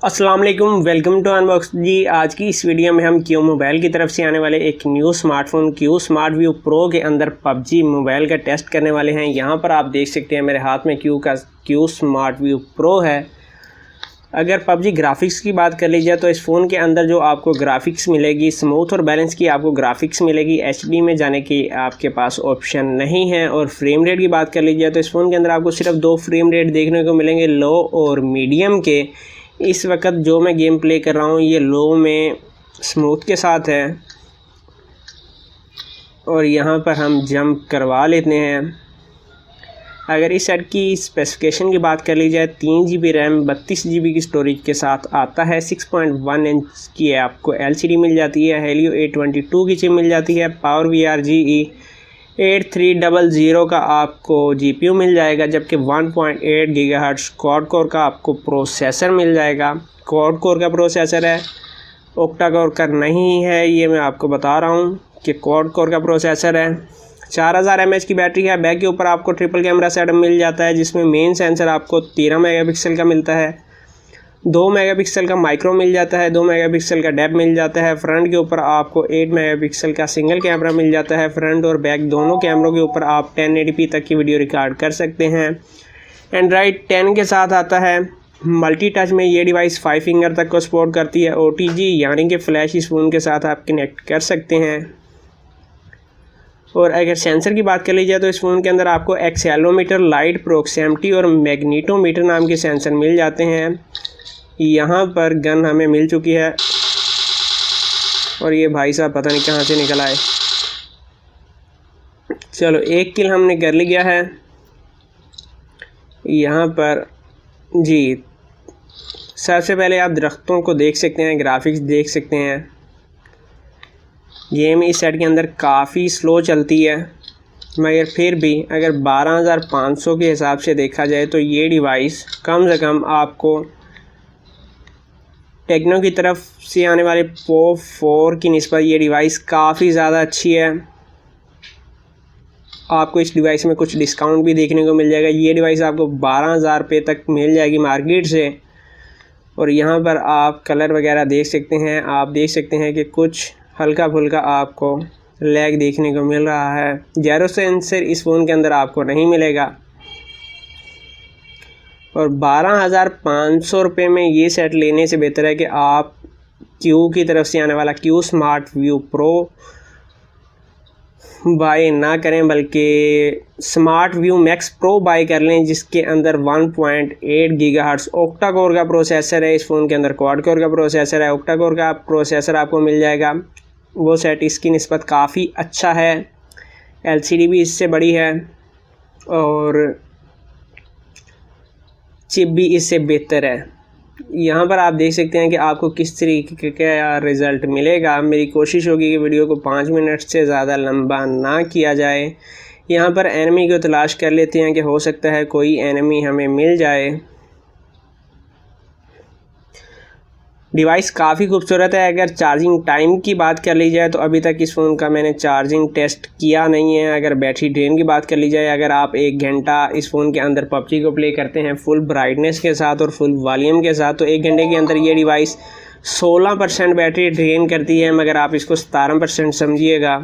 अस्सलाम वालेकुम, welcome to unbox जी। आज की इस वीडियो में हम क्यू मोबाइल की तरफ से आने वाले एक new smartphone Q Smart View pro के अंदर पबजी मोबाइल का टेस्ट करने वाले हैं। यहां पर आप देख सकते हैं मेरे हाथ में क्यू स्मार्ट व्यू प्रो है। अगर पबजी ग्राफिक्स की बात कर लीजिए तो इस फ़ोन के अंदर जो आपको ग्राफिक्स मिलेगी स्मूथ और बैलेंस की आपको ग्राफिक्स मिलेगी। एचडी में जाने की आपके पास ऑप्शन नहीं है। और फ्रेम रेट की बात कर लीजिए तो इस फ़ोन के अंदर आपको सिर्फ 2 फ्रेम रेट देखने को मिलेंगे, लो और मीडियम के। इस वक्त जो मैं गेम प्ले कर रहा हूँ ये लो में स्मूथ के साथ है। और यहाँ पर हम जंप करवा लेते हैं। अगर इस सेट की स्पेसिफिकेशन की बात कर ली जाए 3 GB रैम 32 GB की स्टोरेज के साथ आता है। 6.1 इंच की आपको LCD मिल जाती है। हेलियो A22 की चिप मिल जाती है। पावर VR GE 8300 का आपको GPU मिल जाएगा, जबकि 1.8 GHz क्वाड कोर का आपको प्रोसेसर मिल जाएगा। क्वाड कोर का प्रोसेसर है, ऑक्टा कोर का नहीं है। ये मैं आपको बता रहा हूँ कि क्वाड कोर का प्रोसेसर है। 4000 mAh की बैटरी है। बैक के ऊपर आपको ट्रिपल कैमरा सेटअप मिल जाता है, जिसमें मेन सेंसर आपको 13 मेगापिक्सल का मिलता है। 2 मेगापिक्सल का माइक्रो मिल जाता है, 2 मेगापिक्सल का डेप्थ मिल जाता है। फ्रंट के ऊपर आपको 8 मेगापिक्सल का सिंगल कैमरा मिल जाता है। फ्रंट और बैक दोनों कैमरों के ऊपर आप 1080p तक की वीडियो रिकॉर्ड कर सकते हैं। एंड्रॉयड 10 के साथ आता है। मल्टी टच में ये डिवाइस 5 फिंगर तक को सपोर्ट करती है। OTG यानी कि फ्लैश इस फ़ोन के साथ आप कनेक्ट कर सकते हैं। और अगर सेंसर की बात कर ली जाए तो इस फ़ोन के अंदर आपको एक्सेलोमीटर, लाइट प्रोक्सिमिटी और मैग्नीटोमीटर नाम के सेंसर मिल जाते हैं। यहाँ पर गन हमें मिल चुकी है और ये भाई साहब पता नहीं कहाँ से निकल आए। चलो, एक किल हमने कर लिया है। यहाँ पर जी सबसे पहले आप दरख्तों को देख सकते हैं, ग्राफिक्स देख सकते हैं। गेम इस सेट के अंदर काफ़ी स्लो चलती है, मगर फिर भी अगर 12500 के हिसाब से देखा जाए तो ये डिवाइस कम से कम आपको टेक्नो की तरफ से आने वाले POCO 4 की निस्बत ये डिवाइस काफ़ी ज़्यादा अच्छी है। आपको इस डिवाइस में कुछ डिस्काउंट भी देखने को मिल जाएगा। ये डिवाइस आपको 12000 रुपये तक मिल जाएगी मार्केट से। और यहाँ पर आप कलर वगैरह देख सकते हैं। आप देख सकते हैं कि कुछ हल्का फुल्का आपको लैग देखने को मिल रहा है। गैरो सेंसर इस फ़ोन के अंदर आपको नहीं मिलेगा। और 12500 रुपये में ये सेट लेने से बेहतर है कि आप क्यू की तरफ से आने वाला Q Smart View Pro buy ना करें, बल्कि Smart View Max Pro buy कर लें, जिसके अंदर 1.8 GHz ऑक्टा कोर का प्रोसेसर है। इस फ़ोन के अंदर क्वाड कोर का प्रोसेसर है। ऑक्टा कोर का प्रोसेसर आपको मिल जाएगा। वो सेट इसकी निस्बत काफ़ी अच्छा है। LCD भी इससे बड़ी है और चिप भी इससे बेहतर है। यहाँ पर आप देख सकते हैं कि आपको किस तरीके का रिज़ल्ट मिलेगा। मेरी कोशिश होगी कि वीडियो को 5 मिनट से ज़्यादा लंबा ना किया जाए। यहाँ पर एनिमी को तलाश कर लेते हैं कि हो सकता है कोई एनिमी हमें मिल जाए। डिवाइस काफ़ी खूबसूरत है। अगर चार्जिंग टाइम की बात कर ली जाए तो अभी तक इस फ़ोन का मैंने चार्जिंग टेस्ट किया नहीं है। अगर बैटरी ड्रेन की बात कर ली जाए, अगर आप 1 घंटा इस फ़ोन के अंदर पबजी को प्ले करते हैं फुल ब्राइटनेस के साथ और फुल वॉल्यूम के साथ, तो 1 घंटे के अंदर ये डिवाइस 16% बैटरी ड्रेन करती है। मगर आप इसको 17% समझिएगा,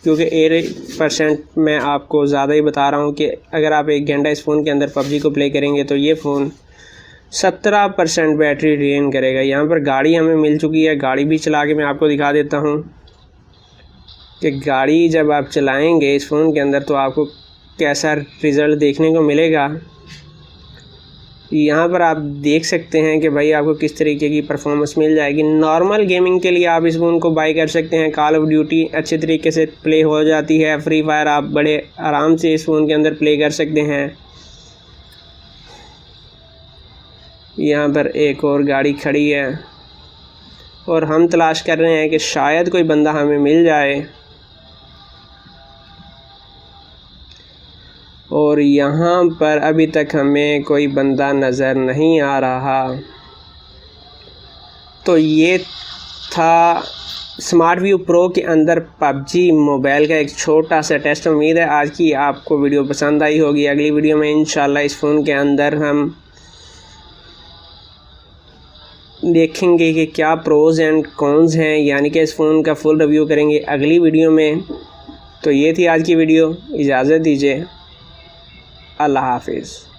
क्योंकि 8% मैं आपको ज़्यादा ही बता रहा हूँ कि अगर आप 1 घंटा इस फ़ोन के अंदर पबजी को प्ले करेंगे तो ये फ़ोन 17% बैटरी ड्रेन करेगा। यहाँ पर गाड़ी हमें मिल चुकी है। गाड़ी भी चला के मैं आपको दिखा देता हूँ कि गाड़ी जब आप चलाएंगे इस फ़ोन के अंदर तो आपको कैसा रिज़ल्ट देखने को मिलेगा। यहाँ पर आप देख सकते हैं कि भाई आपको किस तरीके की परफॉर्मेंस मिल जाएगी। नॉर्मल गेमिंग के लिए आप इस फ़ोन को बाई कर सकते हैं। कॉल ऑफ ड्यूटी अच्छे तरीके से प्ले हो जाती है। फ्री फायर आप बड़े आराम से इस फ़ोन के अंदर प्ले कर सकते हैं। यहाँ पर एक और गाड़ी खड़ी है और हम तलाश कर रहे हैं कि शायद कोई बंदा हमें मिल जाए। और यहाँ पर अभी तक हमें कोई बंदा नज़र नहीं आ रहा। तो ये था स्मार्ट व्यू प्रो के अंदर पबजी मोबाइल का एक छोटा सा टेस्ट। उम्मीद है आज की आपको वीडियो पसंद आई होगी। अगली वीडियो में इंशाल्लाह इस फ़ोन के अंदर हम देखेंगे कि क्या प्रोज एंड कॉन्स हैं, यानी कि इस फ़ोन का फुल रिव्यू करेंगे अगली वीडियो में। तो ये थी आज की वीडियो, इजाज़त दीजिए, अल्लाह हाफिज़।